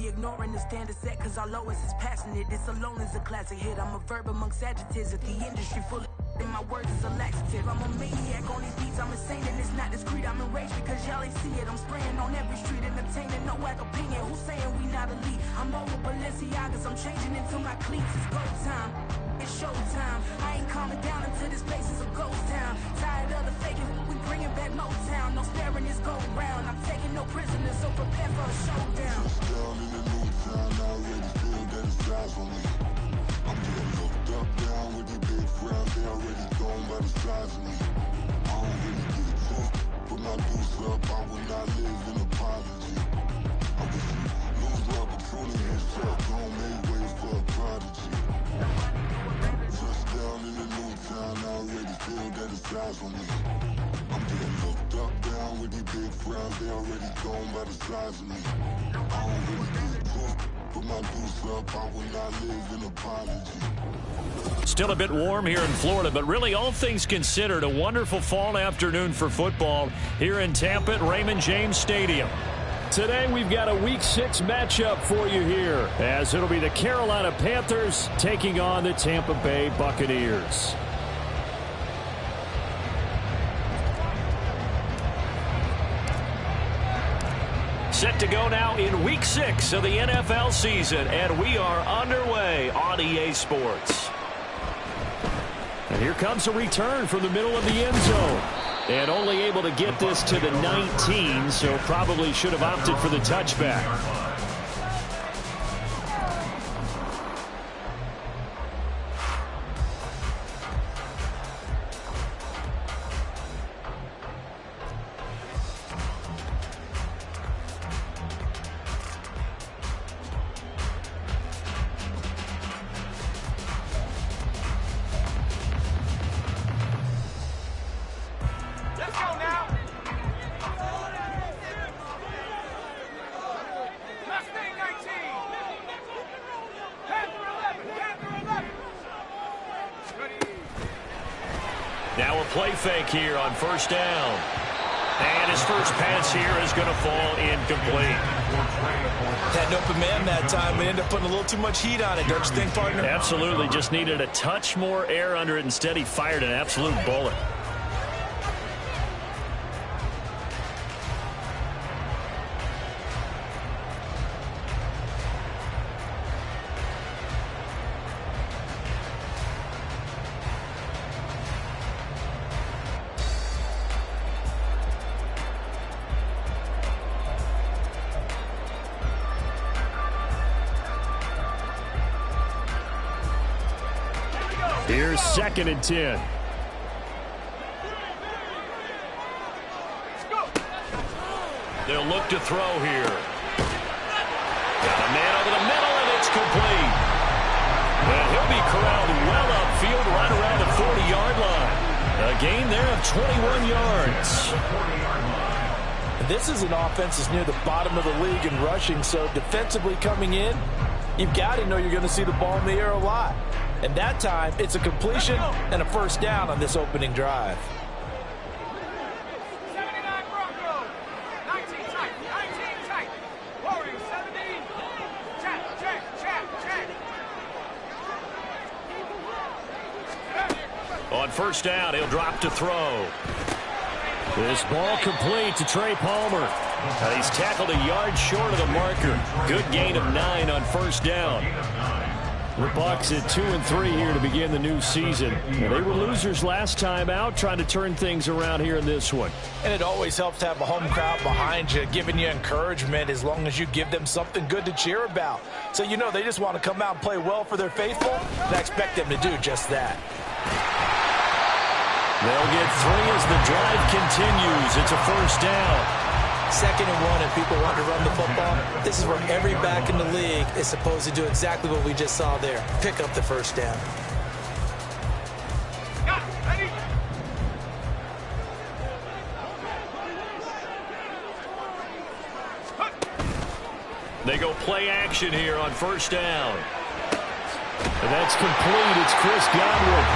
be ignoring the standard set, cause our lowest is passionate. This alone is a classic hit. I'm a verb amongst adjectives. If the industry full of and my words is a laxative. I'm a maniac on these beats, I'm insane and it's not discreet. I'm enraged because y'all ain't see it. I'm spraying on every street, entertaining, no whack opinion. Who's saying we not elite? I'm over Balenciagas, I'm changing into my cleats. It's go time, it's showtime. I ain't calming down until this place is a ghost town. Tired of the faking, we bringing back Motown. No sparing this go round. I'm taking no prisoners, so prepare for a showdown. Down in the new town, I already feel that it's eyes on me. I'm getting looked up, down with the big frown. They already gone by the size of me. I don't really get a fuck. Put my deuce up, I will not live in apology. I wish you lose the opportunity and shut. Don't make way for a prodigy. Touchdown in the new town, I already feel that it's eyes on me. I'm getting looked up, down with the big frown. They already gone by the size of me. I don't really get a fuck. Put my deuce up, I will not live in apology. Still a bit warm here in Florida, but really all things considered, a wonderful fall afternoon for football here in Tampa at Raymond James Stadium. Today we've got a Week 6 matchup for you here, as it'll be the Carolina Panthers taking on the Tampa Bay Buccaneers. Set to go now in Week 6 of the NFL season, and we are underway on EA Sports. And here comes a return from the middle of the end zone. And only able to get this to the 19, so probably should have opted for the touchback. Now a play fake here on first down. And his first pass here is going to fall incomplete. Had an open man that time. We ended up putting a little too much heat on it, don't you think, partner? Absolutely. Just needed a touch more air under it. Instead, he fired an absolute bullet. Here's 2nd and 10. They'll look to throw here. Got a man over the middle, and it's complete. And he'll be corralled well upfield right around the 40-yard line. A gain there of 21 yards. This is an offense that's near the bottom of the league in rushing, so defensively coming in, you've got to know you're going to see the ball in the air a lot. And that time, it's a completion and a first down on this opening drive. On first down, he'll drop to throw. This ball complete to Trey Palmer. He's tackled a yard short of the marker. Good gain of 9 on first down. The Bucs at 2-3 here to begin the new season. And they were losers last time out, trying to turn things around here in this one. And it always helps to have a home crowd behind you, giving you encouragement as long as you give them something good to cheer about. So you know they just want to come out and play well for their faithful, and I expect them to do just that. They'll get 3 as the drive continues. It's a first down. 2nd and 1, and people want to run the football. This is where every back in the league is supposed to do exactly what we just saw there. Pick up the first down. They go play action here on first down. And that's complete. It's Chris Godwin.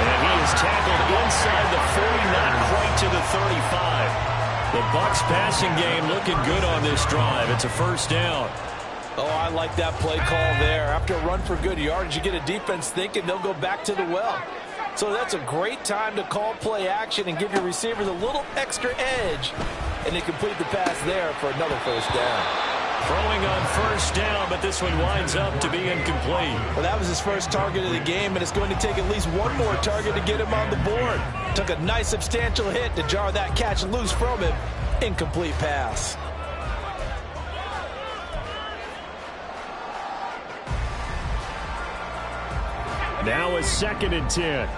And he is tackled inside the 40, not quite to the 35. The Bucs passing game looking good on this drive. It's a first down. Oh, I like that play call there. After a run for good yardage, you get a defense thinking they'll go back to the well. So that's a great time to call play action and give your receivers a little extra edge. And they complete the pass there for another first down. Throwing on first down, but this one winds up to be incomplete. Well, that was his first target of the game, and it's going to take at least one more target to get him on the board. Took a nice substantial hit to jar that catch loose from him. Incomplete pass. Now a 2nd and 10.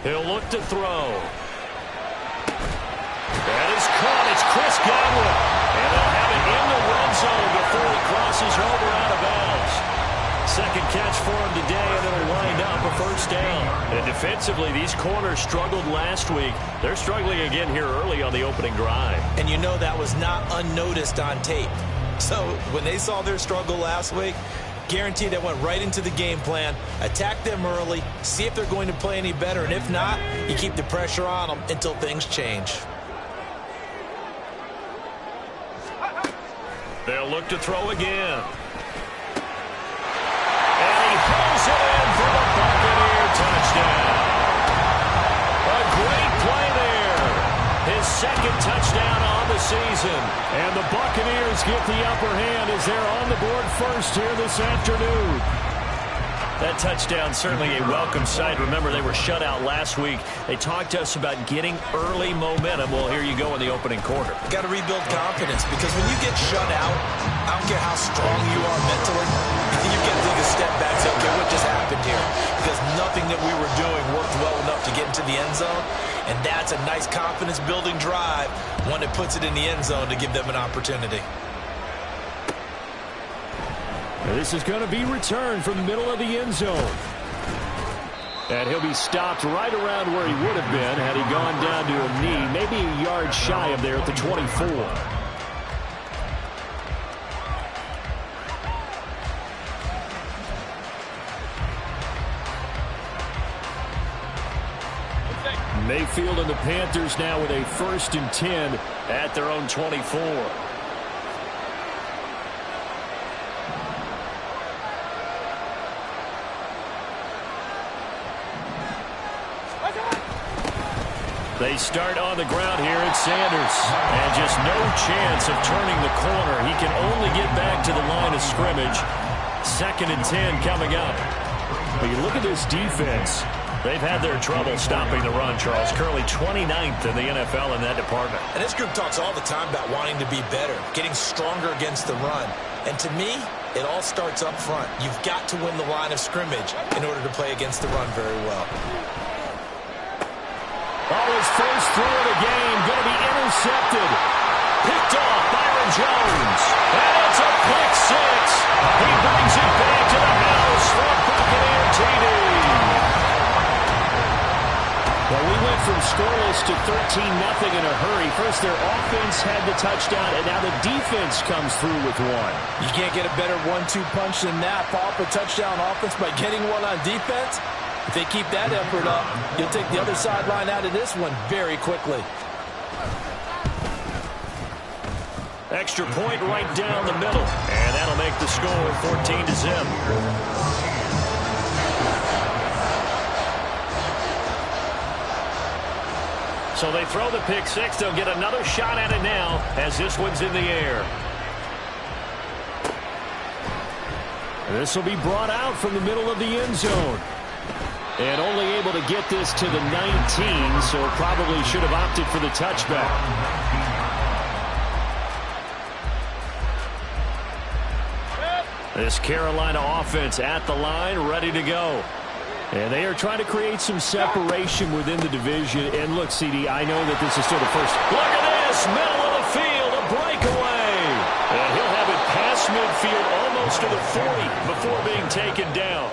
He'll look to throw. That is caught. It's Chris Godwin. And they'll have it in the red zone before he crosses over out of bounds. Second catch for him today, and it'll wind up a first down. And defensively, these corners struggled last week. They're struggling again here early on the opening drive. And you know that was not unnoticed on tape. So when they saw their struggle last week, guaranteed that went right into the game plan. Attack them early, see if they're going to play any better, and if not, you keep the pressure on them until things change. They'll look to throw again. And he pulls it in for the Buccaneer touchdown. A great play there. His second touchdown on the season. And the Buccaneers get the upper hand as they're on the board first here this afternoon. That touchdown certainly a welcome sight. Remember, they were shut out last week. They talked to us about getting early momentum. Well, here you go in the opening quarter. Got to rebuild confidence, because when you get shut out, I don't care how strong you are mentally, you get to take a step back and say, okay, what just happened here? Because nothing that we were doing worked well enough to get into the end zone, and that's a nice confidence-building drive, one that puts it in the end zone to give them an opportunity. This is going to be returned from the middle of the end zone. And he'll be stopped right around where he would have been had he gone down to a knee, maybe a yard shy of there at the 24. Mayfield and the Panthers now with a 1st and 10 at their own 24. They start on the ground here at Sanders. And just no chance of turning the corner. He can only get back to the line of scrimmage. 2nd and 10 coming up. But you look at this defense. They've had their trouble stopping the run, Charles. Currently 29th in the NFL in that department. And this group talks all the time about wanting to be better, getting stronger against the run. And to me, it all starts up front. You've got to win the line of scrimmage in order to play against the run very well. Oh, his first throw of the game going to be intercepted. Picked off Byron Jones. And it's a pick six. He brings it back to the house for Buccaneer TD. Well, we went from scoreless to 13-0 in a hurry. First, their offense had the touchdown, and now the defense comes through with one. You can't get a better 1-2 punch than that. Follow up a touchdown offense by getting one on defense. If they keep that effort up, you'll take the other sideline out of this one very quickly. Extra point right down the middle, and that'll make the score 14-0. So they throw the pick six. They'll get another shot at it now as this one's in the air. This will be brought out from the middle of the end zone. And only able to get this to the 19, so probably should have opted for the touchback. This Carolina offense at the line, ready to go. And they are trying to create some separation within the division. And look, CD, I know that this is still the first. Look at this, middle of the field, a breakaway. And he'll have it past midfield almost to the 40 before being taken down.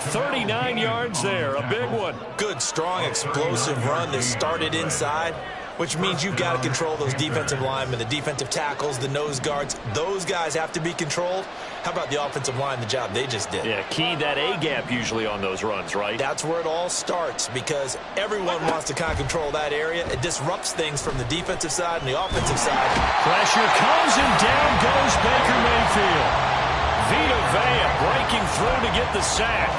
39 yards there, a big one. Good, strong, explosive run that started inside, which means you've got to control those defensive linemen, the defensive tackles, the nose guards. Those guys have to be controlled. How about the offensive line, the job they just did? Yeah, key that A-gap usually on those runs, right? That's where it all starts because everyone wants to kind of control that area. It disrupts things from the defensive side and the offensive side. Pressure comes and down goes Baker Mayfield. Vita Vea breaking through to get the sack.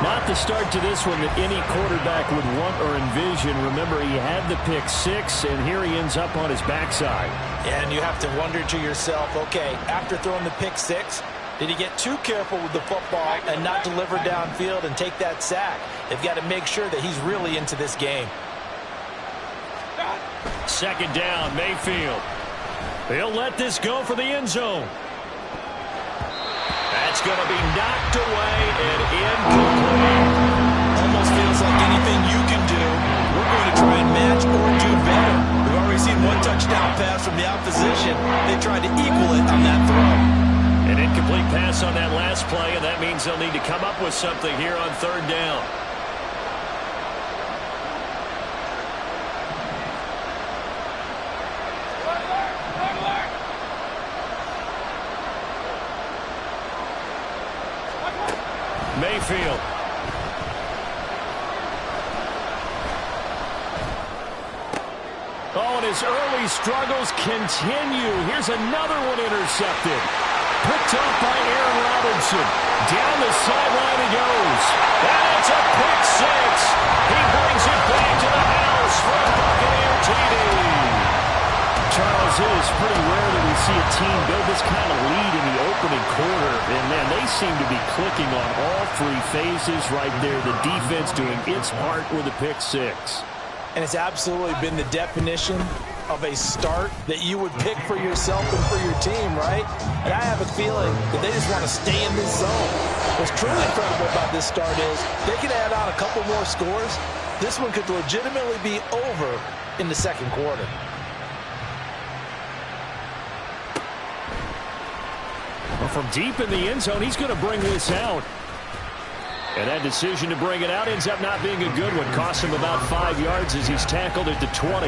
Not the start to this one that any quarterback would want or envision. Remember, he had the pick six, and here he ends up on his backside. And you have to wonder to yourself, okay, after throwing the pick six, did he get too careful with the football and not deliver downfield and take that sack? They've got to make sure that he's really into this game. Second down, Mayfield. He'll let this go for the end zone. That's going to be knocked away and incomplete. Almost feels like anything you can do, we're going to try and match or do better. We've already seen one touchdown pass from the opposition. They tried to equal it on that throw. An incomplete pass on that last play, and that means they'll need to come up with something here on third down. Mayfield. Oh, and his early struggles continue. Here's another one intercepted. Picked up by Aaron Robinson. Down the sideline he goes. And it's a pick six. He brings it back to the house for a Buccaneer TD. Charles, it is pretty rare that we see a team build this kind of lead in the opening quarter. And, man, they seem to be clicking on all three phases right there. The defense doing its part with a pick six. And it's absolutely been the definition of a start that you would pick for yourself and for your team, right? And I have a feeling that they just want to stay in this zone. What's truly incredible about this start is they can add on a couple more scores. This one could legitimately be over in the second quarter. Well, from deep in the end zone, he's going to bring this out. And that decision to bring it out ends up not being a good one. Costs him about 5 yards as he's tackled at the 20.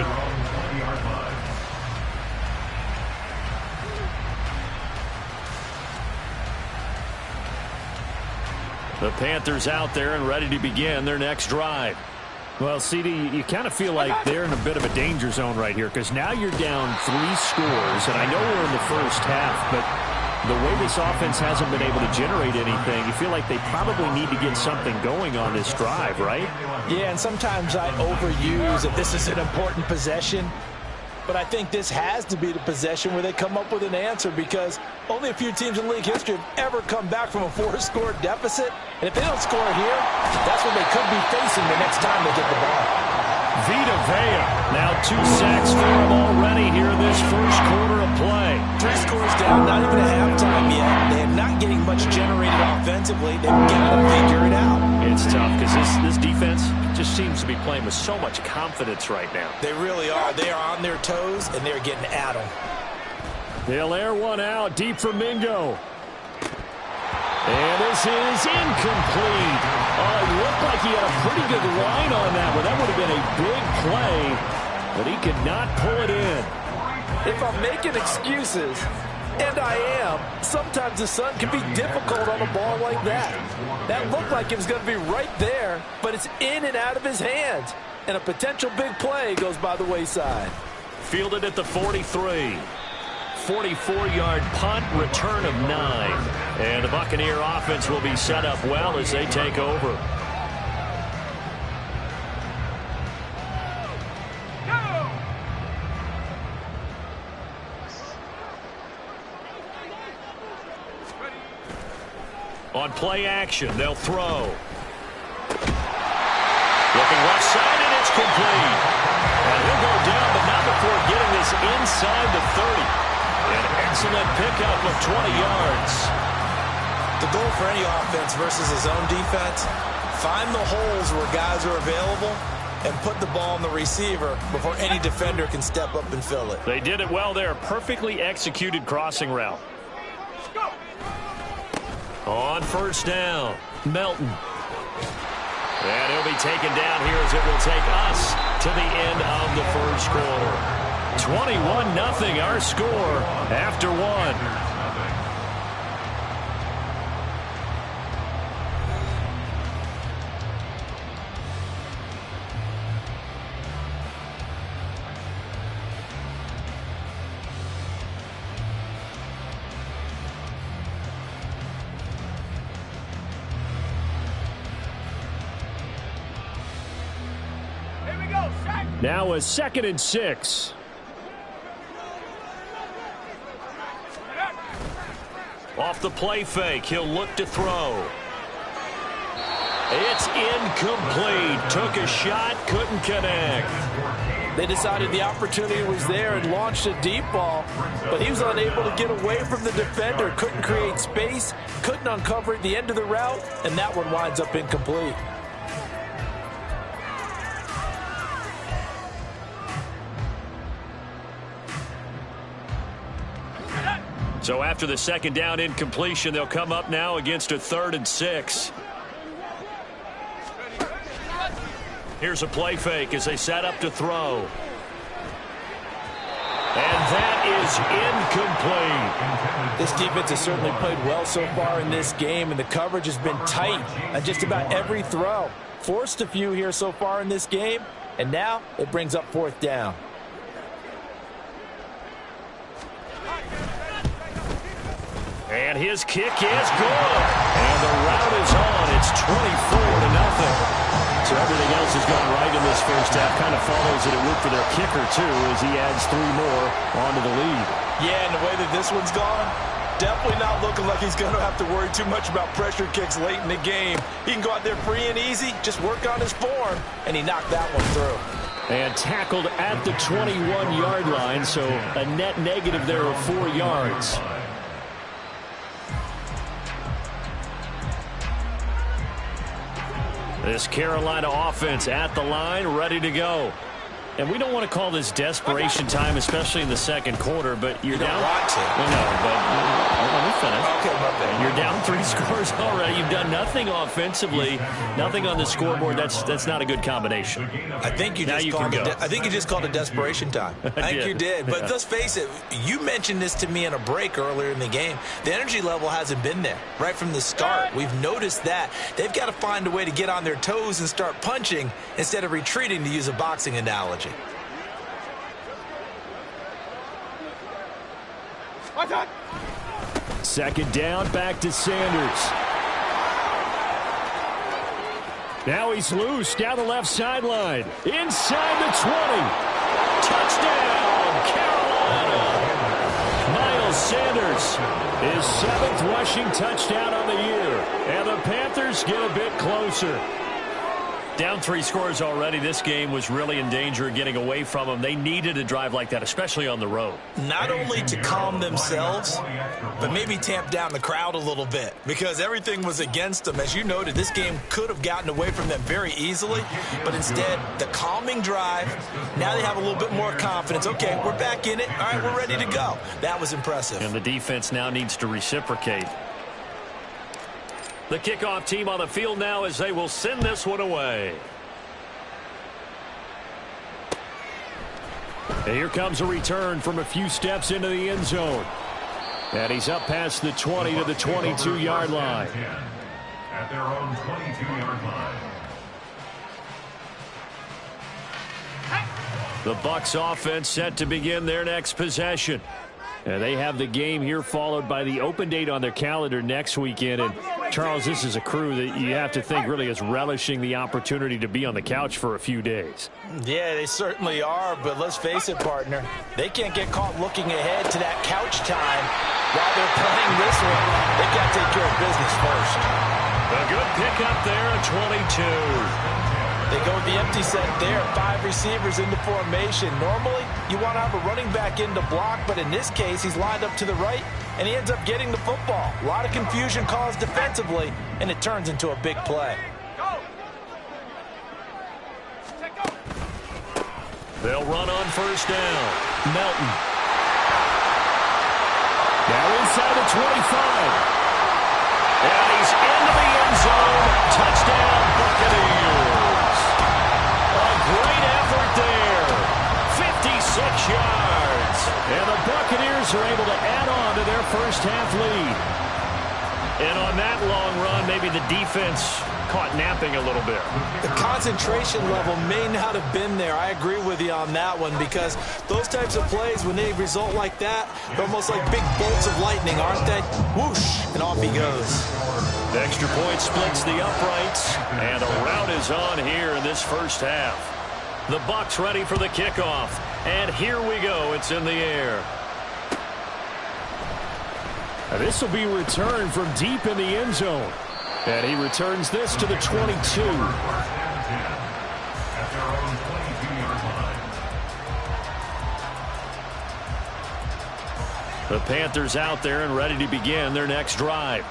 The Panthers out there and ready to begin their next drive. Well, CD, you kind of feel like they're in a bit of a danger zone right here because now you're down 3 scores. And I know we're in the first half, but the way this offense hasn't been able to generate anything, you feel like they probably need to get something going on this drive, right? Yeah, and sometimes I overuse that this is an important possession. But I think this has to be the possession where they come up with an answer because only a few teams in league history have ever come back from a 4-score deficit. And if they don't score here, that's what they could be facing the next time they get the ball. Vita Vea, now 2 sacks for him already here in this first quarter of play. 3 scores down, not even at halftime yet. They are not getting much generated offensively. They've got to figure it out. It's tough because this defense just seems to be playing with so much confidence right now. They really are. They are on their toes, and they're getting at them. They'll air one out deep for Mingo. And this is incomplete. It looked like he had a pretty good line on that one. That would have been a big play, but he could not pull it in. If I'm making excuses, and I am, sometimes the sun can be difficult on a ball like that. That looked like it was going to be right there, but it's in and out of his hands. And a potential big play goes by the wayside. Fielded at the 43. 44-yard punt, return of 9. And the Buccaneer offense will be set up well as they take over. On play action, they'll throw. Looking left side, and it's complete. And he'll go down, but not before getting this inside the 30. An excellent pickup of 20 yards. The goal for any offense versus his own defense, find the holes where guys are available and put the ball on the receiver before any defender can step up and fill it. They did it well there. Perfectly executed crossing route. On first down, Melton. And he'll be taken down here as it will take us to the end of the first quarter. 21-0 our score after one. Now a 2nd and 6. Off the play fake, he'll look to throw. It's incomplete. Took a shot, couldn't connect. They decided the opportunity was there and launched a deep ball, but he was unable to get away from the defender, couldn't create space, couldn't uncover at the end of the route, and that one winds up incomplete. So after the 2nd down incompletion, they'll come up now against a 3rd and 6. Here's a play fake as they set up to throw. And that is incomplete. This defense has certainly played well so far in this game, and the coverage has been tight on just about every throw. Forced a few here so far in this game, and now it brings up 4th down. And his kick is good. And the route is on. It's 24-0. So everything else has gone right in this first half. Kind of follows that it would for their kicker, too, as he adds 3 more onto the lead. Yeah, and the way that this one's gone, definitely not looking like he's going to have to worry too much about pressure kicks late in the game. He can go out there free and easy, just work on his form, and he knocked that one through. And tackled at the 21-yard line, so a net negative there of 4 yards. This Carolina offense at the line, ready to go. And we don't want to call this desperation time, especially in the 2nd quarter, but you're down. You don't want to. Well, no, but let me finish. Okay, my bad. You're down 3 scores already. You've done nothing offensively, nothing on the scoreboard. That's not a good combination. I think you just called it desperation time. I think you did. But let's face it, you mentioned this to me in a break earlier in the game. The energy level hasn't been there right from the start. We've noticed that. They've got to find a way to get on their toes and start punching instead of retreating, to use a boxing analogy. 2nd down, back to Sanders. Now he's loose down the left sideline. Inside the 20. Touchdown, Carolina. Miles Sanders, his 7th rushing touchdown on the year. And the Panthers get a bit closer. Down 3 scores already. This game was really in danger of getting away from them. They needed a drive like that, especially on the road. Not only to calm themselves, but maybe tamp down the crowd a little bit, because everything was against them. As you noted, this game could have gotten away from them very easily, but instead, the calming drive, now they have a little bit more confidence. Okay, we're back in it. All right, we're ready to go. That was impressive. And the defense now needs to reciprocate. The kickoff team on the field now as they will send this one away. And here comes a return from a few steps into the end zone. And he's up past the 20 to the 22-yard line. At their own 22-yard line. The Bucs offense set to begin their next possession. And they have the game here followed by the open date on their calendar next weekend. And, Charles, this is a crew that you have to think really is relishing the opportunity to be on the couch for a few days. Yeah, they certainly are, but let's face it, partner. They can't get caught looking ahead to that couch time while they're playing this one. They've got to take care of business first. A good pickup there at 22. They go with the empty set there, 5 receivers into formation. Normally, you want to have a running back in to block, but in this case, he's lined up to the right, and he ends up getting the football. A lot of confusion caused defensively, and it turns into a big play. They'll run on 1st down. Melton. Now inside the 25. And he's into the end zone. Touchdown, Buccaneers. A great effort Buccaneers are able to add on to their first half lead. And on that long run, maybe the defense caught napping a little bit. The concentration level may not have been there. I agree with you on that one, because those types of plays, when they result like that, they're almost like big bolts of lightning, aren't they? Whoosh, and off he goes. The extra point splits the uprights, and a rout is on here in this first half. The Bucs ready for the kickoff, and here we go. It's in the air. This will be returned from deep in the end zone. And he returns this to the 22. At their own 22-yard line. The Panthers out there and ready to begin their next drive.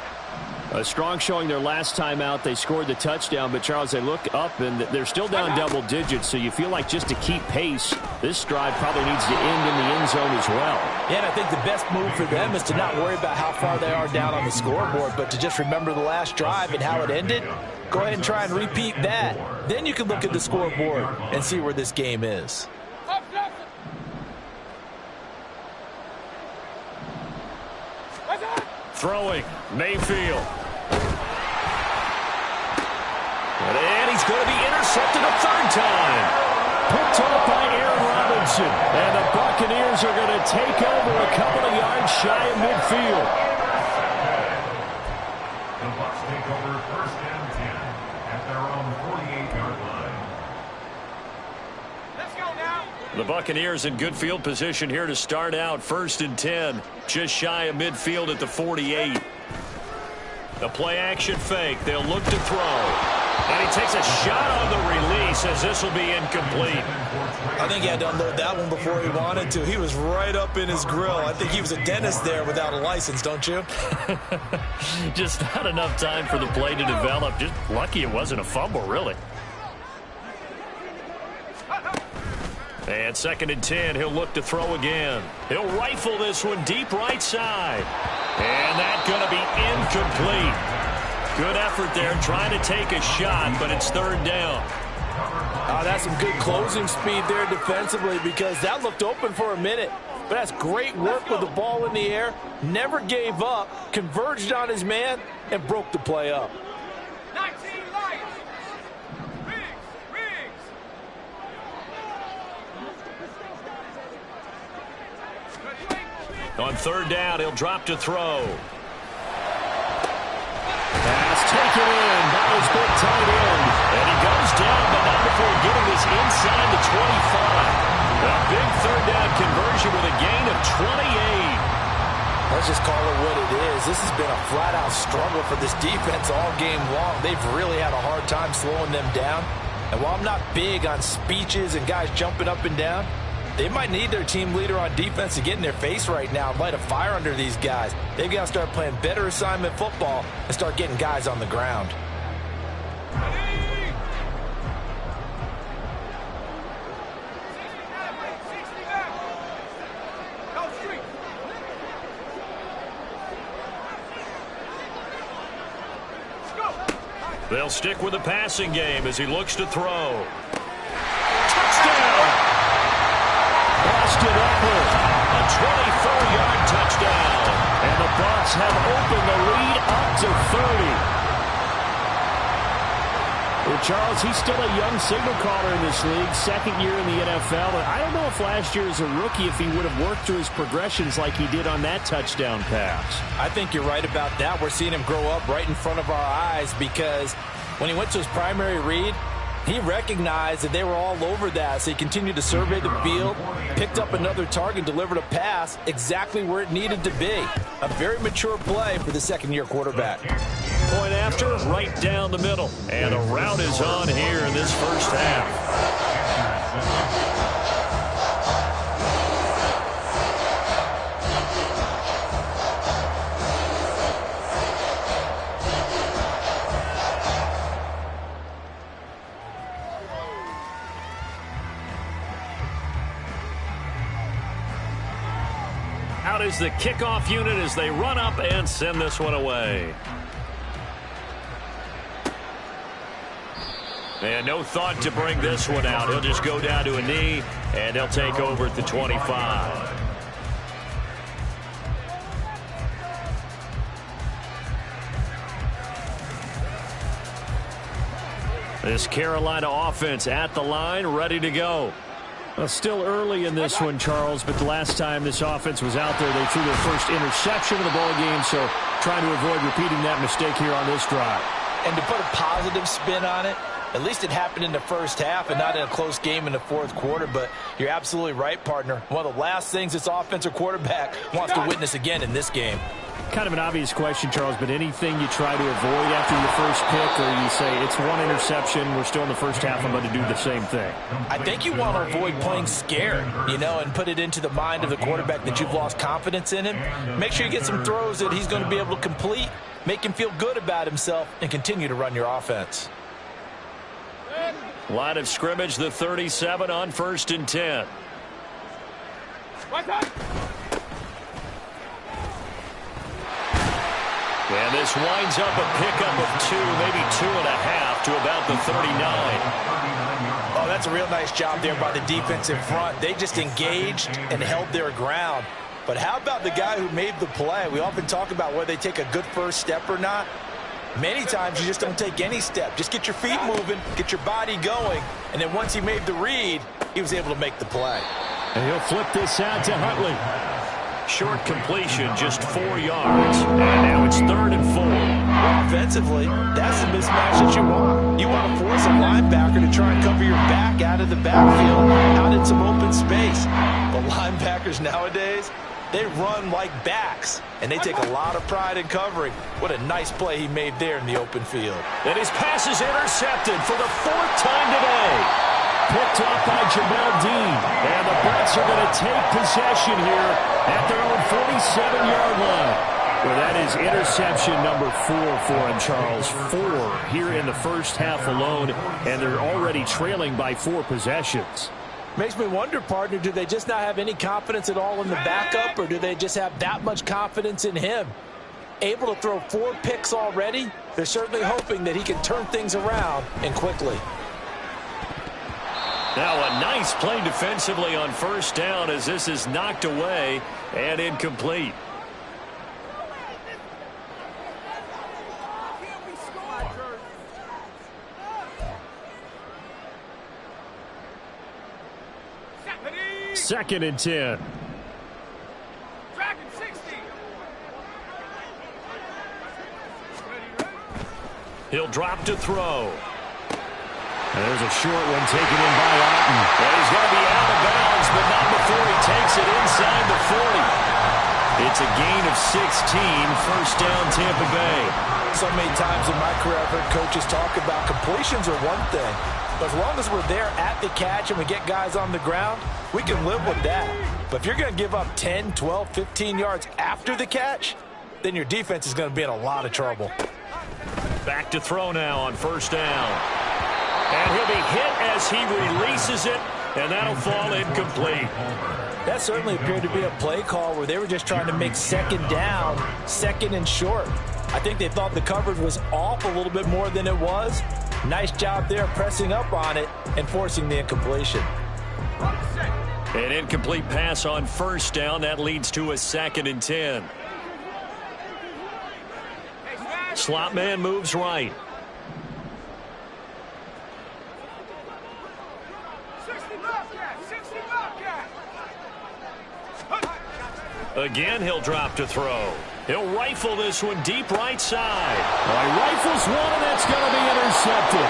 A strong showing their last time out. They scored the touchdown, but, Charles, they look up, and they're still down double digits, so you feel like just to keep pace, this drive probably needs to end in the end zone as well. Yeah, and I think the best move for them is to not worry about how far they are down on the scoreboard, but to just remember the last drive and how it ended. Go ahead and try and repeat that. Then you can look at the scoreboard and see where this game is. Throwing, Mayfield. And he's going to be intercepted a third time. Picked off by Aaron Robinson. And the Buccaneers are going to take over a couple of yards shy of midfield. The Bucs take over first and 10 at their own 48-yard line. Let's go now. The Buccaneers in good field position here to start out. First and 10, just shy of midfield at the 48. The play-action fake. They'll look to throw. And he takes a shot on the release as this will be incomplete. I think he had to unload that one before he wanted to. He was right up in his grill. I think he was a dentist there without a license, don't you? Just not enough time for the play to develop. Just lucky it wasn't a fumble, really. And second and 10, he'll look to throw again. He'll rifle this one deep right side. And that's going to be incomplete. Good effort there, trying to take a shot, but it's third down. That's some good closing speed there defensively, because that looked open for a minute. But that's great work with the ball in the air. Never gave up, converged on his man, and broke the play up. 19 Lions. Riggs. On third down, he'll drop to throw. Pass taken in by his big tight end. And he goes down, but not before getting this inside the 25. A big third down conversion with a gain of 28. Let's just call it what it is. This has been a flat-out struggle for this defense all game long. They've really had a hard time slowing them down. And while I'm not big on speeches and guys jumping up and down, they might need their team leader on defense to get in their face right now and light a fire under these guys. They've got to start playing better assignment football and start getting guys on the ground. They'll stick with the passing game as he looks to throw. Touchdown! Austin Eckler, a 24-yard touchdown. And the Bucs have opened the lead up to 30. Well, Charles, he's still a young signal caller in this league, second year in the NFL. And I don't know if last year as a rookie, if he would have worked through his progressions like he did on that touchdown pass. I think you're right about that. We're seeing him grow up right in front of our eyes, because when he went to his primary read, he recognized that they were all over that, so he continued to survey the field, picked up another target, delivered a pass exactly where it needed to be. A very mature play for the second-year quarterback. Point after, right down the middle. And a rout is on here in this first half. Out is the kickoff unit as they run up and send this one away. And no thought to bring this one out. He'll just go down to a knee, and he'll take over at the 25. This Carolina offense at the line, ready to go. Well, still early in this one, Charles, but the last time this offense was out there, they threw their first interception of the ball game, so trying to avoid repeating that mistake here on this drive. And to put a positive spin on it, at least it happened in the first half and not in a close game in the fourth quarter. But you're absolutely right, partner. One of the last things this offensive quarterback wants to witness again in this game. Kind of an obvious question, Charles, but anything you try to avoid after your first pick, or you say it's one interception, we're still in the first half, I'm going to do the same thing? I think you want to avoid playing scared, and put it into the mind of the quarterback that you've lost confidence in him. Make sure you get some throws that he's going to be able to complete, make him feel good about himself, and continue to run your offense. Line of scrimmage, the 37 on 1st and 10. And this winds up a pickup of 2, maybe 2.5 to about the 39. Oh, that's a real nice job there by the defensive front. They just engaged and held their ground. But how about the guy who made the play? We often talk about whether they take a good first step or not. Many times you just don't take any step. Just get your feet moving, get your body going, and then once he made the read, he was able to make the play. And he'll flip this out to Huntley. Short completion, just 4 yards. And now it's 3rd and 4. Offensively, that's the mismatch that you want. You want to force a linebacker to try and cover your back out of the backfield, out in some open space. But linebackers nowadays, they run like backs, and they take a lot of pride in covering. What a nice play he made there in the open field. And his pass is intercepted for the 4th time today. Picked off by Jamel Dean. And the Bucs are going to take possession here at their own 47-yard line. Well, that is interception number 4 for him, Charles. 4 here in the first half alone, and they're already trailing by 4 possessions. Makes me wonder, partner, do they just not have any confidence at all in the backup, or do they just have that much confidence in him? Able to throw 4 picks already? They're certainly hoping that he can turn things around and quickly. Now a nice play defensively on 1st down as this is knocked away and incomplete. Second and 10. He'll drop to throw. And there's a short one taken in by Otten. And he's going to be out of bounds, but not before he takes it inside the 40. It's a gain of 16, 1st down Tampa Bay. So many times in my career I've heard coaches talk about completions are one thing, but as long as we're there at the catch and we get guys on the ground, we can live with that. But if you're going to give up 10, 12, 15 yards after the catch, then your defense is going to be in a lot of trouble. Back to throw now on 1st down. And he'll be hit as he releases it, and that'll fall incomplete. That certainly appeared to be a play call where they were just trying to make 2nd down, 2nd and short. I think they thought the coverage was off a little bit more than it was. Nice job there pressing up on it and forcing the incompletion. An incomplete pass on 1st down. That leads to a 2nd and 10. Slot man moves right. Again, he'll drop to throw. He'll rifle this one deep right side. Well, he rifles one, and that's going to be intercepted.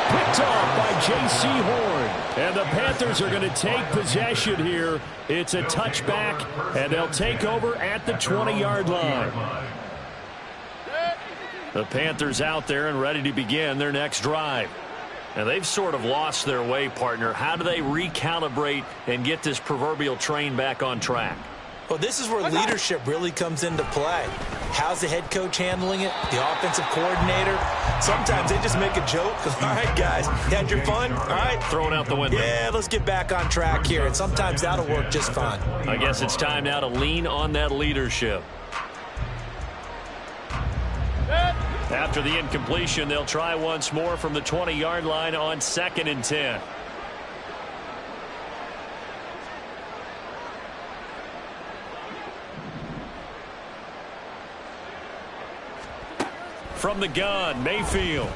Picked off by J.C. Horn. And the Panthers are going to take possession here. It's a touchback, and they'll take over at the 20-yard line. The Panthers out there and ready to begin their next drive. And they've sort of lost their way, partner. How do they recalibrate and get this proverbial train back on track? Well, this is where leadership really comes into play. How's the head coach handling it? The offensive coordinator? Sometimes they just make a joke. All right, guys, you had your fun? All right. Throw it out the window. Yeah, let's get back on track here. And sometimes that'll work just fine. I guess it's time now to lean on that leadership. After the incompletion, they'll try once more from the 20-yard line on 2nd and 10. From the gun, Mayfield.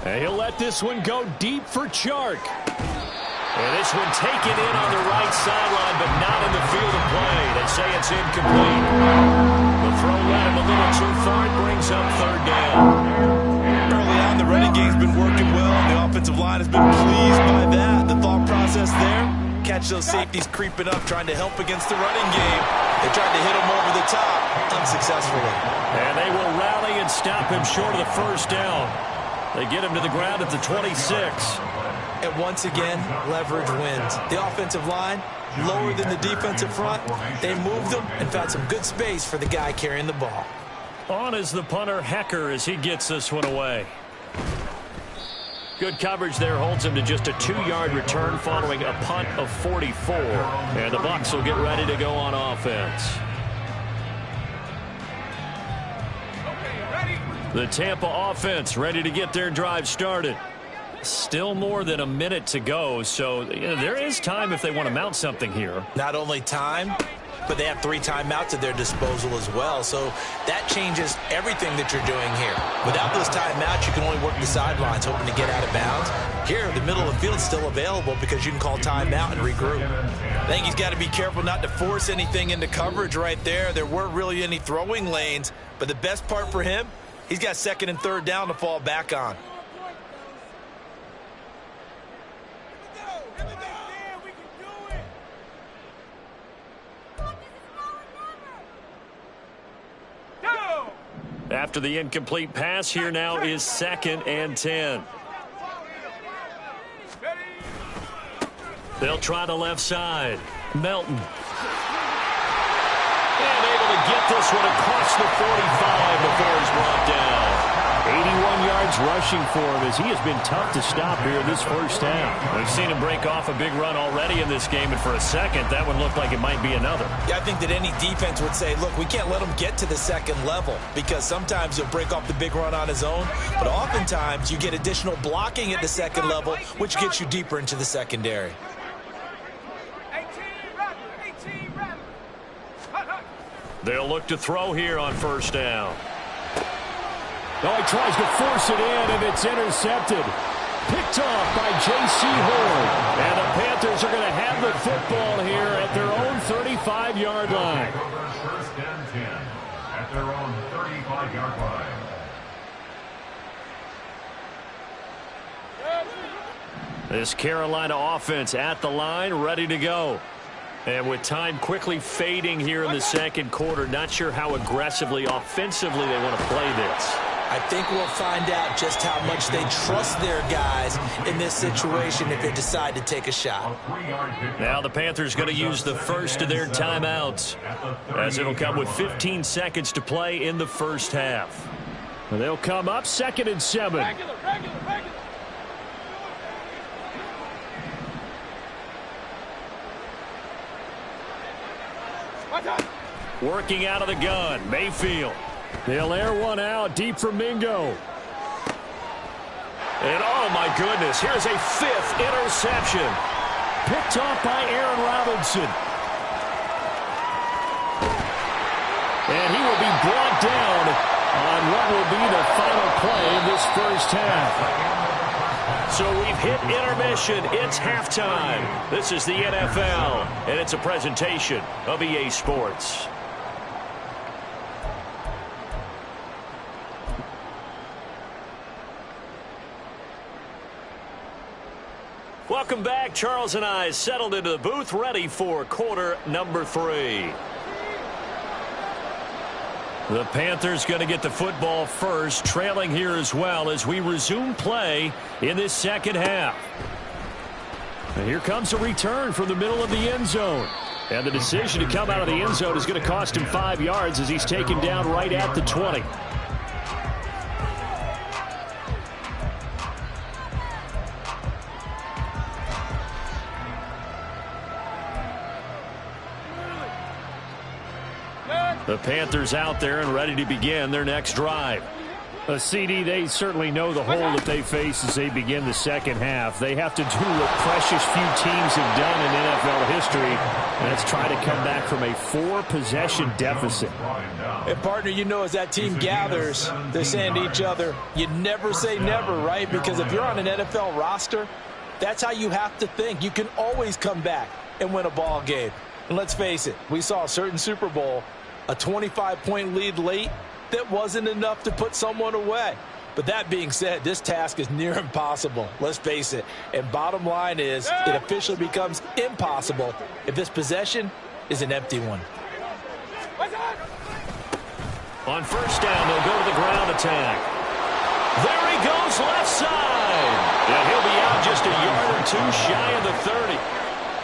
And he'll let this one go deep for Chark. And this one taken in on the right sideline, but not in the field of play. They say it's incomplete. The throw led him a little too far. It brings up third down. Early on, the running game's been working well, and the offensive line has been pleased by that. The thought process there, catch those safeties creeping up, trying to help against the running game. They tried to hit him over the top, unsuccessfully. And they will rally and stop him short of the first down. They get him to the ground at the 26. And once again, leverage wins. The offensive line, lower than the defensive front. They moved them and found some good space for the guy carrying the ball. On is the punter, Hecker, as he gets this one away. Good coverage there, holds him to just a 2-yard return following a punt of 44. And the Bucs will get ready to go on offense. The Tampa offense ready to get their drive started. Still more than a minute to go, so there is time if they want to mount something here. Not only time, but they have 3 timeouts at their disposal as well, so that changes everything that you're doing here. Without those timeouts, you can only work the sidelines, hoping to get out of bounds. Here, the middle of the field is still available because you can call timeout and regroup. I think he's got to be careful not to force anything into coverage right there. There weren't really any throwing lanes, but the best part for him, he's got 2nd and 3rd down to fall back on. After the incomplete pass, here now is 2nd and 10. They'll try the left side. Melton. And able to get this one across the 45 before he's brought down. 81 yards rushing for him as he has been tough to stop here this first half. We've seen him break off a big run already in this game, and for a second, that one looked like it might be another. Yeah, I think that any defense would say, look, we can't let him get to the 2nd level because sometimes he'll break off the big run on his own, but oftentimes you get additional blocking at the 2nd level, which gets you deeper into the secondary. They'll look to throw here on first down. Oh, he tries to force it in, and it's intercepted. Picked off by J.C. Horn. And the Panthers are going to have the football here at their own 35-yard line. First and 10 at their own 35-yard line. This Carolina offense at the line, ready to go. And with time quickly fading here in the 2nd quarter, not sure how aggressively, offensively they want to play this. I think we'll find out just how much they trust their guys in this situation if they decide to take a shot. Now the Panthers going to use the first of their timeouts, as it'll come with 15 seconds to play in the first half. They'll come up 2nd and 7. Working out of the gun, Mayfield. They'll air one out deep for Mingo. And oh my goodness, here's a 5th interception. Picked off by Aaron Robinson. And he will be brought down on what will be the final play in this first half. So we've hit intermission. It's halftime. This is the NFL, and it's a presentation of EA Sports. Welcome back. Charles and I settled into the booth, ready for quarter number 3. The Panthers going to get the football first, trailing here as well as we resume play in this 2nd half. And here comes a return from the middle of the end zone. And the decision to come out of the end zone is going to cost him 5 yards as he's taken down right at the 20. The Panthers out there and ready to begin their next drive. CD, they certainly know the hole that they face as they begin the second half. They have to do what precious few teams have done in NFL history, and that's try to come back from a 4-possession deficit. And, partner, you know, as that team gathers, they're saying to each other, you never say never, right? Because if you're on an NFL roster, that's how you have to think. You can always come back and win a ball game. And let's face it, we saw a certain Super Bowl, a 25-point lead late, that wasn't enough to put someone away. But that being said, this task is near impossible. Let's face it. And bottom line is, it officially becomes impossible if this possession is an empty one. On first down, they'll go to the ground attack. There he goes, left side. And he'll be out just a yard or two shy of the 30.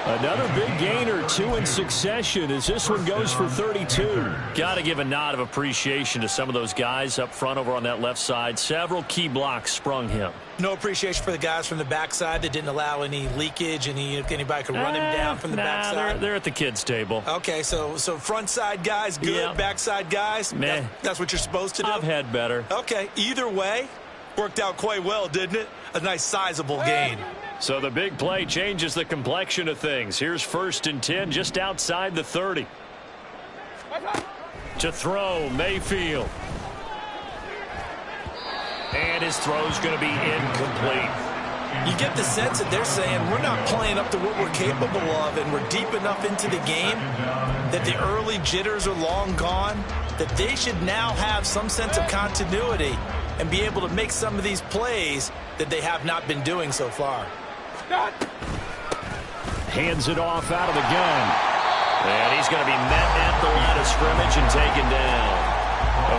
Another big gain or two in succession as this one goes for 32. Got to give a nod of appreciation to some of those guys up front over on that left side. Several key blocks sprung him. No appreciation for the guys from the backside that didn't allow any leakage, anybody could run him down from the backside. They're at the kids' table. Okay, so front side guys good, yeah. Backside guys, that's what you're supposed to do? I've had better. Okay, either way, worked out quite well, didn't it? A nice sizable gain. So the big play changes the complexion of things. Here's 1st and 10 just outside the 30. To throw, Mayfield. And his throw's going to be incomplete. You get the sense that they're saying we're not playing up to what we're capable of, and we're deep enough into the game that the early jitters are long gone, that they should now have some sense of continuity and be able to make some of these plays that they have not been doing so far. Hands it off out of the gun. And he's going to be met at the line of scrimmage and taken down.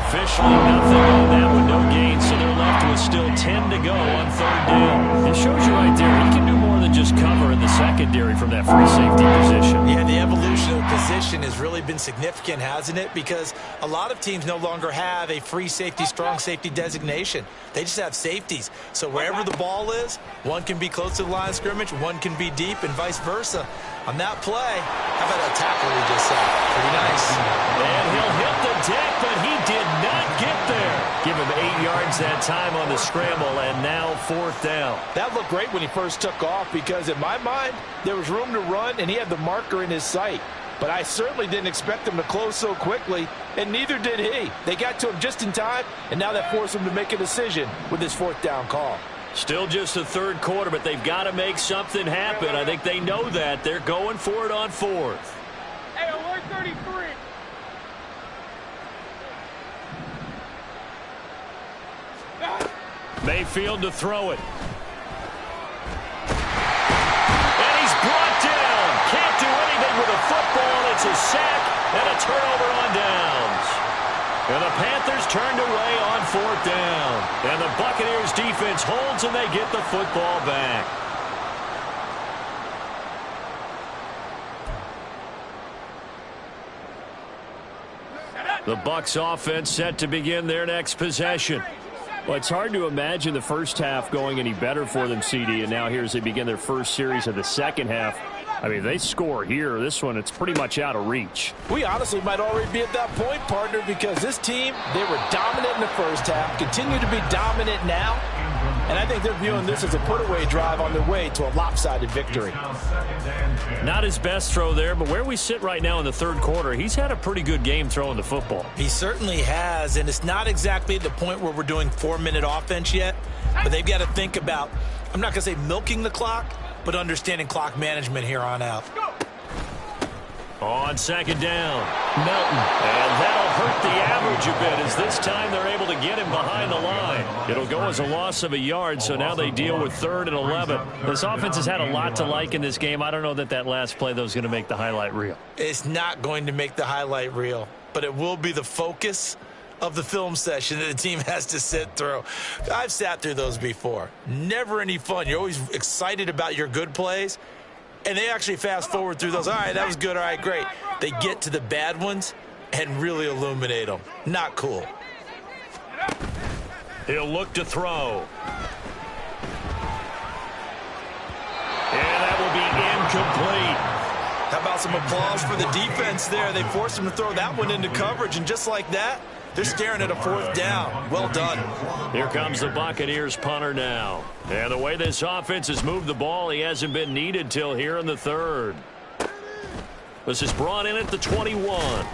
Officially nothing on that one, no gain, so they're left with still 10 to go on 3rd down. It shows you right there, he can do more than just cover in the secondary from that free safety position. Yeah, the evolution of the position has really been significant, hasn't it? Because a lot of teams no longer have a free safety, strong safety designation. They just have safeties. So wherever the ball is, one can be close to the line of scrimmage, one can be deep, and vice versa. On that play, how about that tackle we just saw? Pretty nice. And he'll hit the deck, but he did not get there. Give him 8 yards that time on the scramble, and now 4th down. That looked great when he first took off because, in my mind, there was room to run, and he had the marker in his sight. But I certainly didn't expect him to close so quickly, and neither did he. They got to him just in time, and now that forced him to make a decision with his 4th down call. Still just the 3rd quarter, but they've got to make something happen. I think they know that. They're going for it on 4th. Hey, alert 33. Mayfield to throw it. And he's brought down. Can't do anything with a football. It's a sack and a turnover on downs. And the Panthers turned away on 4th down. And the Buccaneers defense holds and they get the football back. The Bucs offense set to begin their next possession. Well, it's hard to imagine the first half going any better for them, CD, and now here as they begin their first series of the second half. I mean, they score here. This one, it's pretty much out of reach. We honestly might already be at that point, partner, because this team, they were dominant in the first half, continue to be dominant now, and I think they're viewing this as a put-away drive on their way to a lopsided victory. Not his best throw there, but where we sit right now in the 3rd quarter, he's had a pretty good game throwing the football. He certainly has, and it's not exactly at the point where we're doing 4-minute offense yet, but they've got to think about, I'm not going to say milking the clock, but understanding clock management here on out. On 2nd down, Melton. And that'll hurt the average a bit as this time they're able to get him behind the line. It'll go as a loss of a yard, so now they deal with 3rd and 11. This offense has had a lot to like in this game. I don't know that last play, though, is going to make the highlight reel. It's not going to make the highlight reel, but it will be the focus of the film session that the team has to sit through. I've sat through those before. Never any fun. You're always excited about your good plays, and they actually fast forward through those. All right, that was good. All right, great. They get to the bad ones and really illuminate them. Not cool. He'll look to throw. And that will be incomplete. How about some applause for the defense there? They forced him to throw that one into coverage, and just like that, They're staring at a 4th down. Well done. Here comes the Buccaneers punter now. And the way this offense has moved the ball, he hasn't been needed till here in the 3rd. This is brought in at the 21.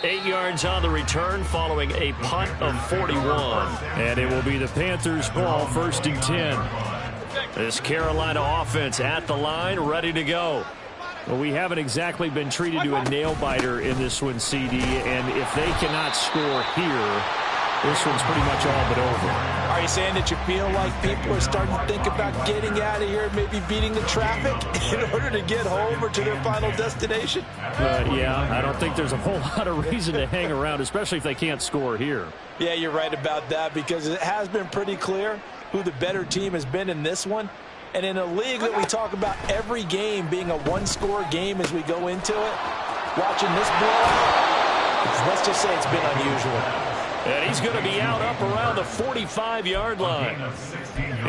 8 yards on the return following a punt of 41. And it will be the Panthers' ball, 1st and 10. This Carolina offense at the line, ready to go. Well, we haven't exactly been treated to a nail-biter in this one, CD, and if they cannot score here, this one's pretty much all but over. Are you saying that you feel like people are starting to think about getting out of here, maybe beating the traffic in order to get home or to their final destination? Yeah, I don't think there's a whole lot of reason to hang around, especially if they can't score here. Yeah, you're right about that, because it has been pretty clear who the better team has been in this one. And in a league that we talk about every game being a one-score game as we go into it, watching this blowout, let's just say it's been unusual. And he's going to be out up around the 45-yard line.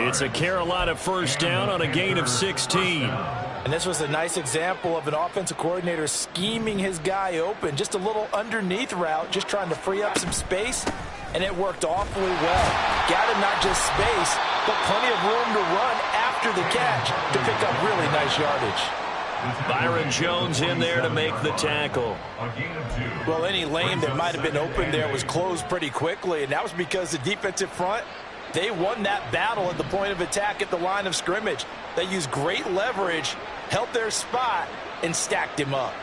It's a Carolina 1st down on a gain of 16. And this was a nice example of an offensive coordinator scheming his guy open. Just a little underneath route, just trying to free up some space. And it worked awfully well. Gathered not just space, but plenty of room to run after the catch to pick up really nice yardage. Byron Jones in there to make the tackle. Well, any lane that might have been open there was closed pretty quickly, and that was because the defensive front, they won that battle at the point of attack at the line of scrimmage. They used great leverage, held their spot, and stacked him up.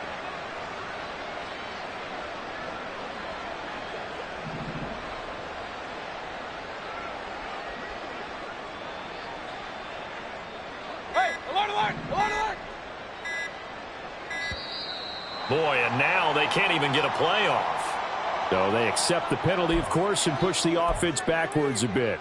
Boy, and now they can't even get a play off. So they accept the penalty, of course, and push the offense backwards a bit.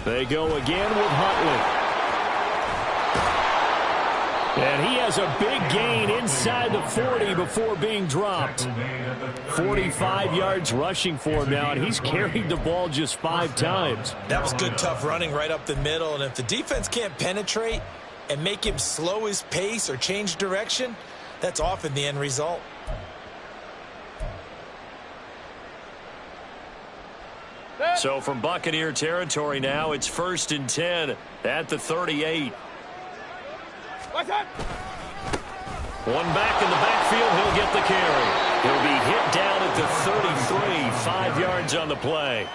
They go again with Huntley. And he has a big gain inside the 40 before being dropped. 45 yards rushing for him now, and he's carried the ball just 5 times. That was good, tough running right up the middle. And if the defense can't penetrate and make him slow his pace or change direction, that's often the end result. So from Buccaneer territory now, it's 1st and 10 at the 38. One back in the backfield, he'll get the carry. He'll be hit down at the 33, 5 yards on the play.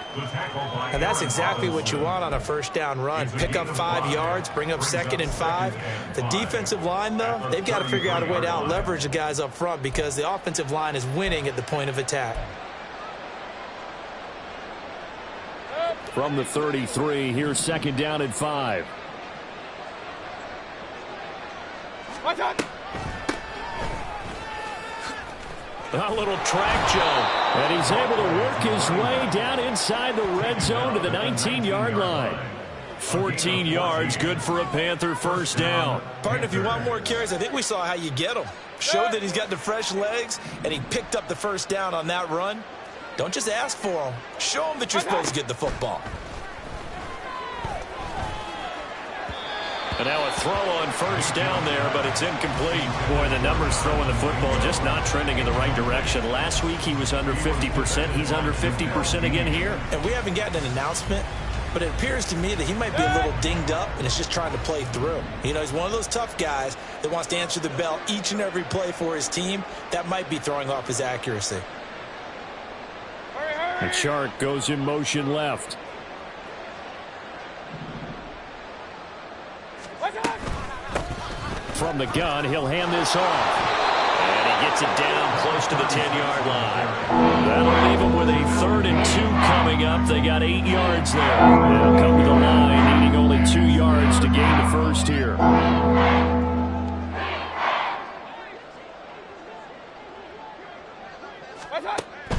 And that's exactly what you want on a 1st down run. Pick up 5 yards, bring up 2nd and 5. The defensive line, though, they've got to figure out a way to out-leverage the guys up front because the offensive line is winning at the point of attack. From the 33, here's 2nd down and 5. A little track jump. And he's able to work his way down inside the red zone to the 19-yard line. 14 yards, good for a Panther 1st down. Partner, if you want more carries, I think we saw how you get them. Showed that he's got the fresh legs, and he picked up the 1st down on that run. Don't just ask for them. Show them that you're supposed to get the football. And now a throw on 1st down there, but it's incomplete. Boy, the numbers throwing the football just not trending in the right direction. Last week he was under 50%. He's under 50% again here. And we haven't gotten an announcement, but it appears to me that he might be a little dinged up and is just trying to play through. You know, he's one of those tough guys that wants to answer the bell each and every play for his team. That might be throwing off his accuracy. And Chark goes in motion left. From the gun, he'll hand this off. And he gets it down close to the 10-yard line. That'll leave him with a 3rd and 2 coming up. They got 8 yards there. They'll come to the line, needing only 2 yards to gain the 1st here.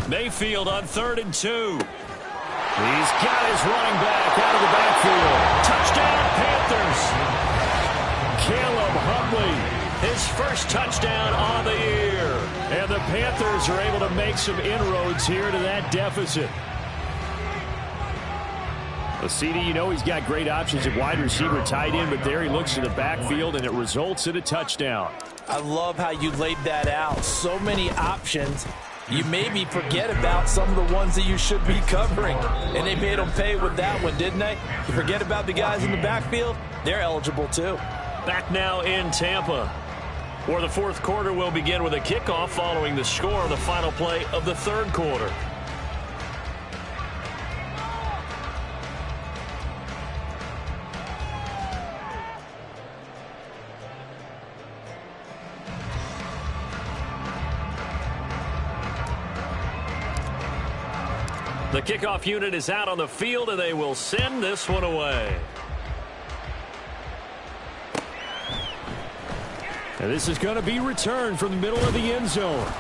Mayfield on 3rd and 2. He's got his running back out of the backfield. Touchdown, Panthers. Caleb first touchdown on the year. And the Panthers are able to make some inroads here to that deficit. Well, CD, you know he's got great options at wide receiver, tight end, but there he looks to the backfield, and it results in a touchdown. I love how you laid that out. So many options. You maybe forget about some of the ones that you should be covering. And they made them pay with that one, didn't they? You forget about the guys in the backfield, they're eligible too. Back now in Tampa, where the fourth quarter will begin with a kickoff following the score of the final play of the third quarter. The kickoff unit is out on the field, and they will send this one away. And this is going to be returned from the middle of the end zone.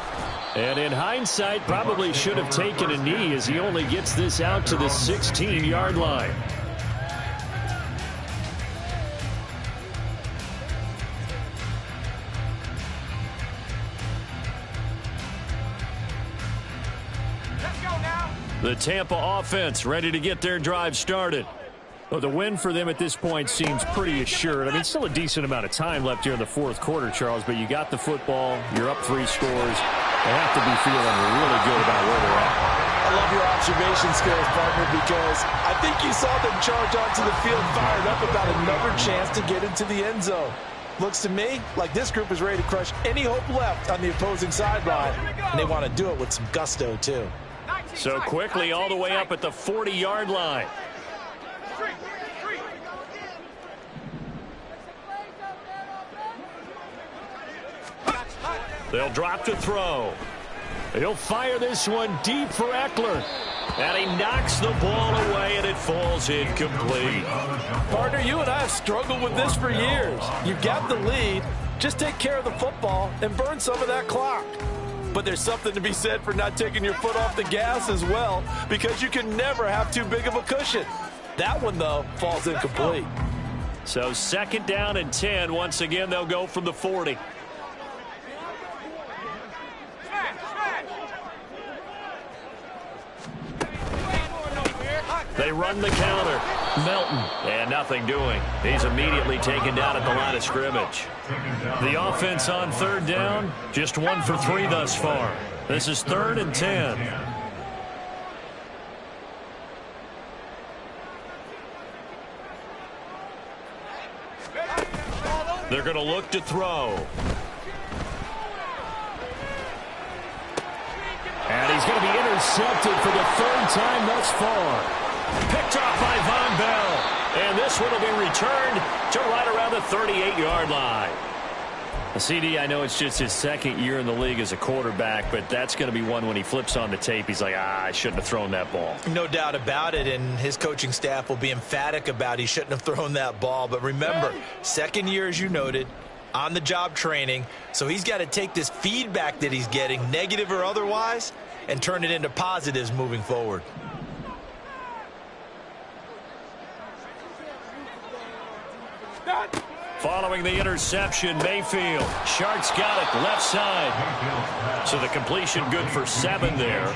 And in hindsight, probably should have taken a knee as he only gets this out to the 16-yard line. The Tampa offense ready to get their drive started. Well, the win for them at this point seems pretty assured. I mean, still a decent amount of time left here in the fourth quarter, Charles, but you got the football, you're up 3 scores. They have to be feeling really good about where they're at. I love your observation skills, partner, because I think you saw them charge onto the field fired up about another chance to get into the end zone. Looks to me like this group is ready to crush any hope left on the opposing sideline, and they want to do it with some gusto, too. So quickly all the way up at the 40-yard line. They'll drop to throw. He'll fire this one deep for Eckler. And he knocks the ball away, and it falls incomplete. Partner, you and I have struggled with this for years. You've got the lead. Just take care of the football and burn some of that clock. But there's something to be said for not taking your foot off the gas as well, because you can never have too big of a cushion. That one, though, falls incomplete. So 2nd down and 10. Once again, they'll go from the 40. They run the counter. Melton, and nothing doing. He's immediately taken down at the line of scrimmage. The offense on 3rd down, just 1 for 3 thus far. This is 3rd and 10. They're going to look to throw. And he's going to be intercepted for the 3rd time thus far. Picked off by Von Bell. And this one will be returned to right around the 38-yard line. CD, I know it's just his 2nd year in the league as a quarterback, but that's going to be one when he flips on the tape, he's like, I shouldn't have thrown that ball. No doubt about it, and his coaching staff will be emphatic about he shouldn't have thrown that ball. But remember, 2nd year, as you noted, on-the-job training, so he's got to take this feedback that he's getting, negative or otherwise, and turn it into positives moving forward. Following the interception, Mayfield. Sharks got it left side. So the completion good for 7 there.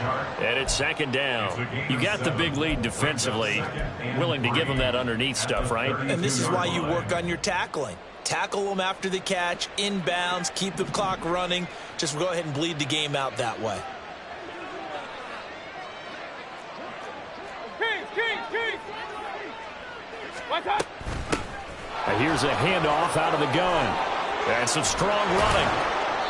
And it's 2nd down. You got the big lead defensively. Willing to give them that underneath stuff, right? And this is why you work on your tackling. Tackle them after the catch, inbounds, keep the clock running. Just go ahead and bleed the game out that way. Here's a handoff out of the gun. And some strong running.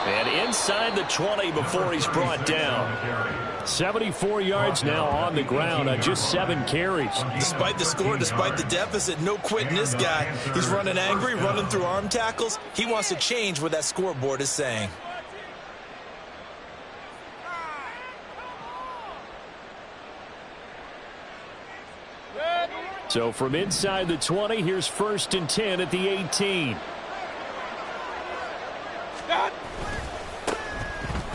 And inside the 20 before he's brought down. 74 yards now on the ground on just 7 carries. Despite the score, despite the deficit, no quitting this guy. He's running angry, running through arm tackles. He wants to change what that scoreboard is saying. So from inside the 20, here's 1st and 10 at the 18.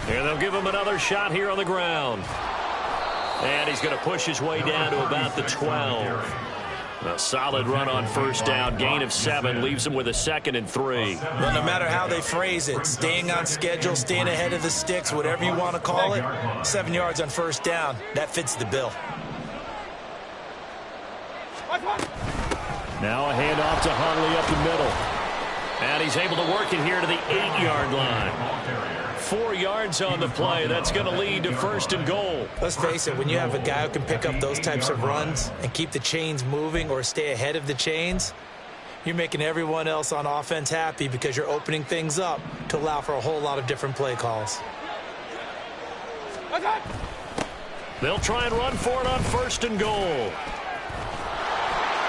And they'll give him another shot here on the ground. And he's going to push his way down to about the 12. A solid run on first down. Gain of 7 leaves them with a 2nd and 3. Well, no matter how they phrase it, staying on schedule, staying ahead of the sticks, whatever you want to call it, 7 yards on first down, that fits the bill. Now a handoff to Hundley up the middle. And he's able to work it here to the 8-yard line. 4 yards on the play. That's going to lead to 1st and goal. Let's face it, when you have a guy who can pick up those types of runs and keep the chains moving or stay ahead of the chains, you're making everyone else on offense happy because you're opening things up to allow for a whole lot of different play calls. They'll try and run for it on 1st and goal.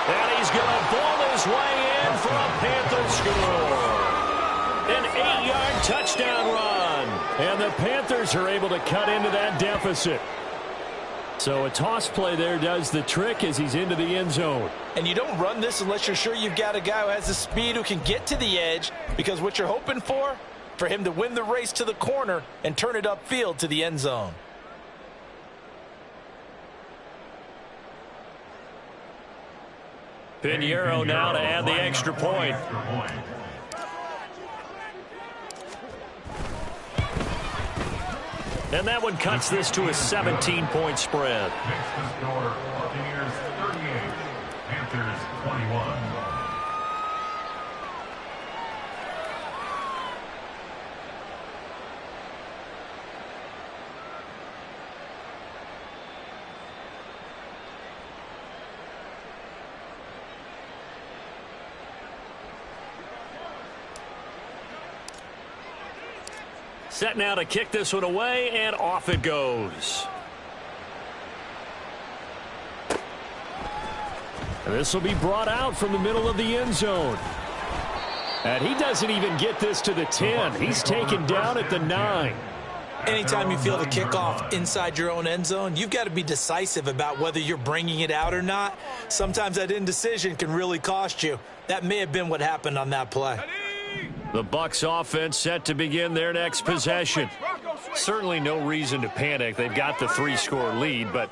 And he's going to ball his way in for a Panther score. An 8-yard touchdown run. And the Panthers are able to cut into that deficit. So a toss play there does the trick as he's into the end zone. And you don't run this unless you're sure you've got a guy who has the speed who can get to the edge, because what you're hoping for him to win the race to the corner and turn it upfield to the end zone. Pinheiro now to add the extra point. And that one cuts this to a 17-point spread. Next to score, Buccaneers 38, Panthers 21. Set now to kick this one away, and off it goes. And this will be brought out from the middle of the end zone. And he doesn't even get this to the 10. He's taken down at the 9. Anytime you feel the kickoff inside your own end zone, you've got to be decisive about whether you're bringing it out or not. Sometimes that indecision can really cost you. That may have been what happened on that play. The Bucs offense set to begin their next possession. Certainly no reason to panic. They've got the 3-score lead, but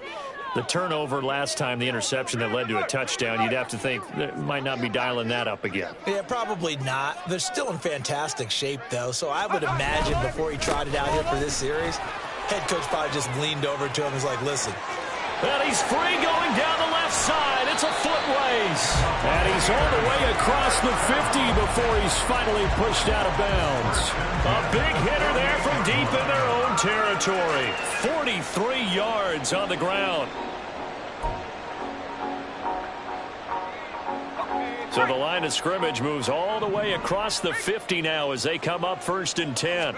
the turnover last time, the interception that led to a touchdown, you'd have to think they might not be dialing that up again. Yeah, probably not. They're still in fantastic shape, though, so I would imagine before he trotted out here for this series, head coach probably just leaned over to him and was like, listen. And he's free going down the left side. It's a foot race. And he's all the way across the 50 before he's finally pushed out of bounds. A big hitter there from deep in their own territory. 43 yards on the ground. So the line of scrimmage moves all the way across the 50 now as they come up 1st and 10.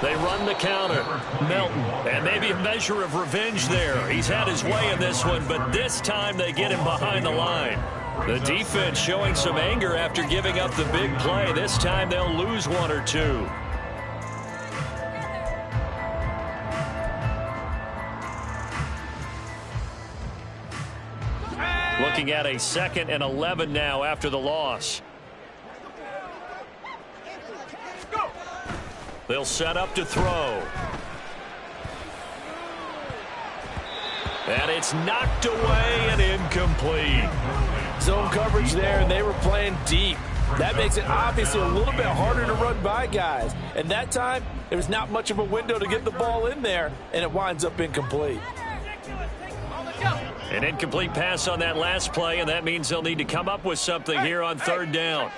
They run the counter. Melton, and maybe a measure of revenge there. He's had his way in this one, but this time they get him behind the line. The defense showing some anger after giving up the big play. This time they'll lose 1 or 2. Looking at a 2nd and 11 now after the loss. They'll set up to throw. And it's knocked away and incomplete. Zone coverage there, and they were playing deep. That makes it obviously a little bit harder to run by guys. And that time, there was not much of a window to get the ball in there, and it winds up incomplete. An incomplete pass on that last play, and that means they'll need to come up with something here on 3rd down.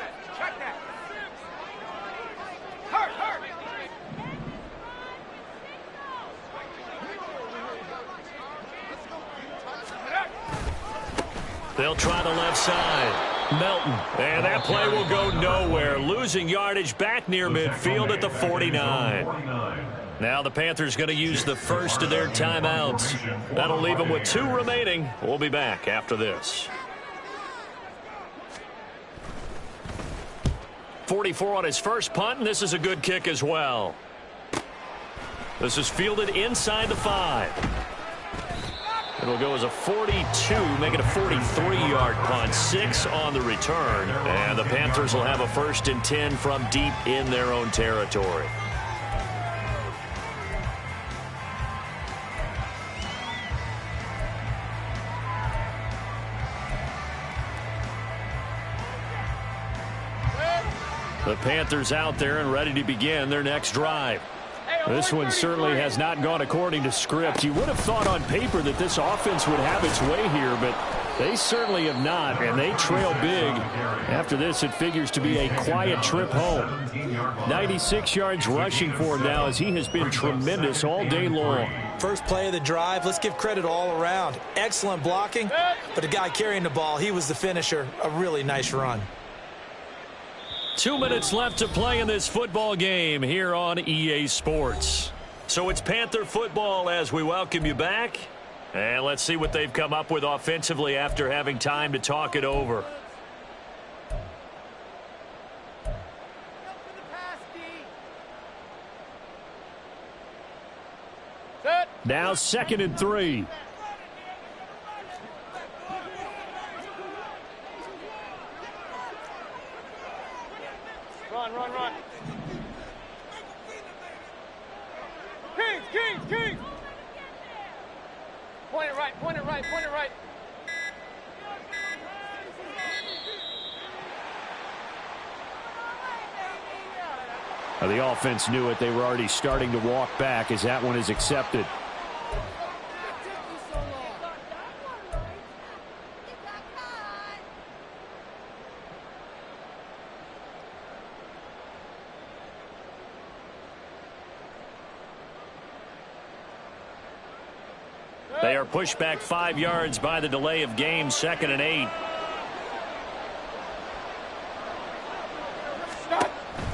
They'll try the left side. Melton. And that play will go nowhere. Losing yardage back near midfield at the 49. Now the Panthers going to use the first of their timeouts. That'll leave them with 2 remaining. We'll be back after this. 44 on his first punt, and this is a good kick as well. This is fielded inside the 5. It'll go as a 42, make it a 43-yard punt. 6 on the return. And the Panthers will have a 1st and 10 from deep in their own territory. The Panthers out there and ready to begin their next drive. This one certainly has not gone according to script. You would have thought on paper that this offense would have its way here, but they certainly have not, and they trail big. After this, it figures to be a quiet trip home. 96 yards rushing for him now as he has been tremendous all day long. First play of the drive, let's give credit all around. Excellent blocking, but the guy carrying the ball, he was the finisher. A really nice run. 2 minutes left to play in this football game here on EA Sports. So it's Panther football as we welcome you back. And let's see what they've come up with offensively after having time to talk it over. Now 2nd and 3. Run. Kings. Point it right. The offense knew it. They were already starting to walk back as that one is accepted. They are pushed back 5 yards by the delay of game, 2nd and 8.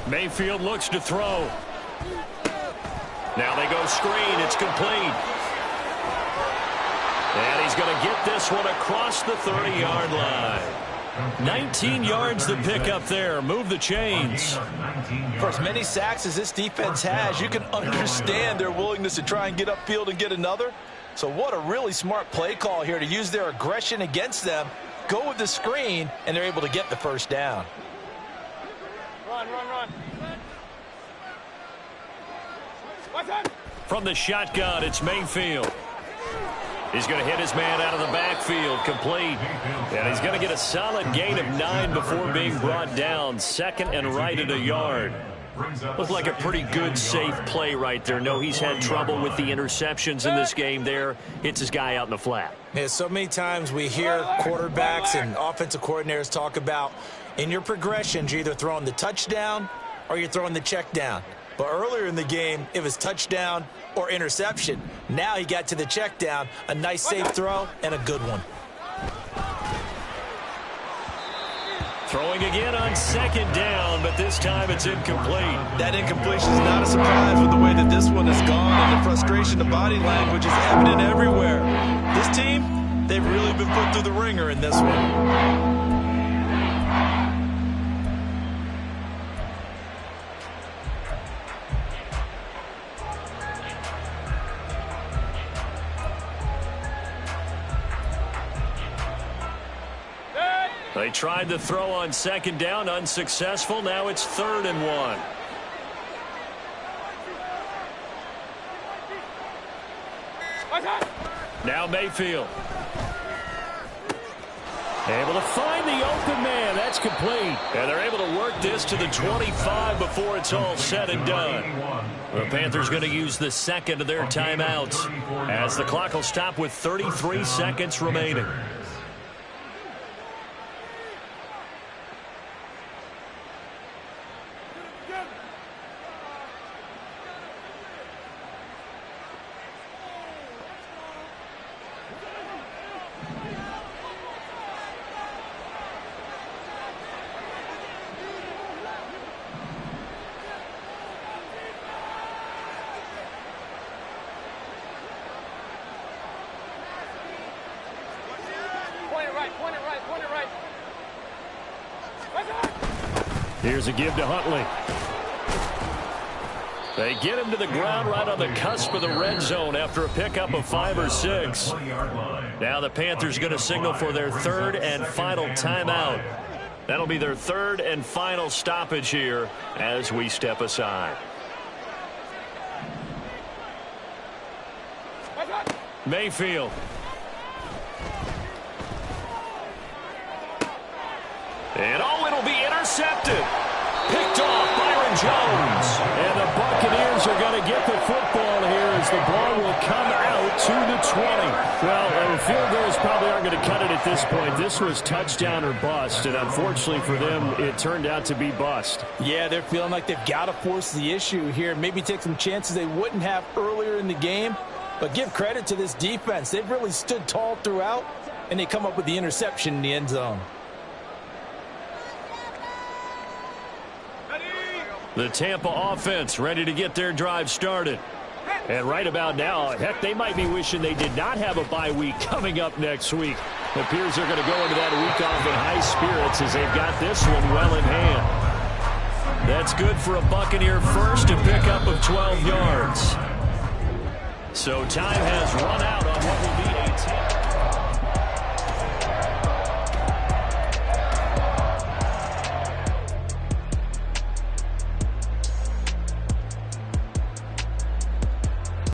Mayfield looks to throw. Now they go screen. It's complete. And he's going to get this one across the 30-yard line. 19 yards to pick up there. Move the chains. For as many sacks as this defense has, you can understand their willingness to try and get upfield and get another. So what a really smart play call here to use their aggression against them, go with the screen, and they're able to get the first down. Run. From the shotgun, it's Mayfield. He's going to hit his man out of the backfield, complete. And he's going to get a solid gain of 9 before being brought down. 2nd and right at a yard. Looked like a pretty good, safe play right there. No, he's had trouble with the interceptions in this game there. Hits his guy out in the flat. Yeah, so many times we hear quarterbacks and offensive coordinators talk about in your progressions, you're either throwing the touchdown or you're throwing the check down. But earlier in the game, it was touchdown or interception. Now he got to the check down, a nice safe throw, and a good one. Throwing again on 2nd down, but this time it's incomplete. That incompletion is not a surprise with the way that this one has gone, and the frustration, the body language is evident everywhere. This team, they've really been put through the ringer in this one. They tried to throw on 2nd down, unsuccessful. Now it's 3rd and 1. Now Mayfield. Able to find the open man. That's complete. And they're able to work this to the 25 before it's all said and done. The Panthers going to use the 2nd of their timeouts as the clock will stop with 33 seconds remaining. Here's a give to Huntley. They get him to the ground right on the cusp of the red zone after a pickup of 5 or 6. Now the Panthers going to signal for their 3rd and final timeout. That'll be their 3rd and final stoppage here as we step aside. Mayfield. And it'll be intercepted. Picked off Byron Jones. And the Buccaneers are going to get the football here as the ball will come out to the 20. Well, field goals probably aren't going to cut it at this point. This was touchdown or bust, and unfortunately for them, it turned out to be bust. Yeah, they're feeling like they've got to force the issue here. Maybe take some chances they wouldn't have earlier in the game. But give credit to this defense. They've really stood tall throughout, and they come up with the interception in the end zone. The Tampa offense ready to get their drive started. And right about now, heck, they might be wishing they did not have a bye week coming up next week. It appears they're going to go into that week off in high spirits as they've got this one well in hand. That's good for a Buccaneer first, a pickup of 12 yards. So time has run out on what will be a 10.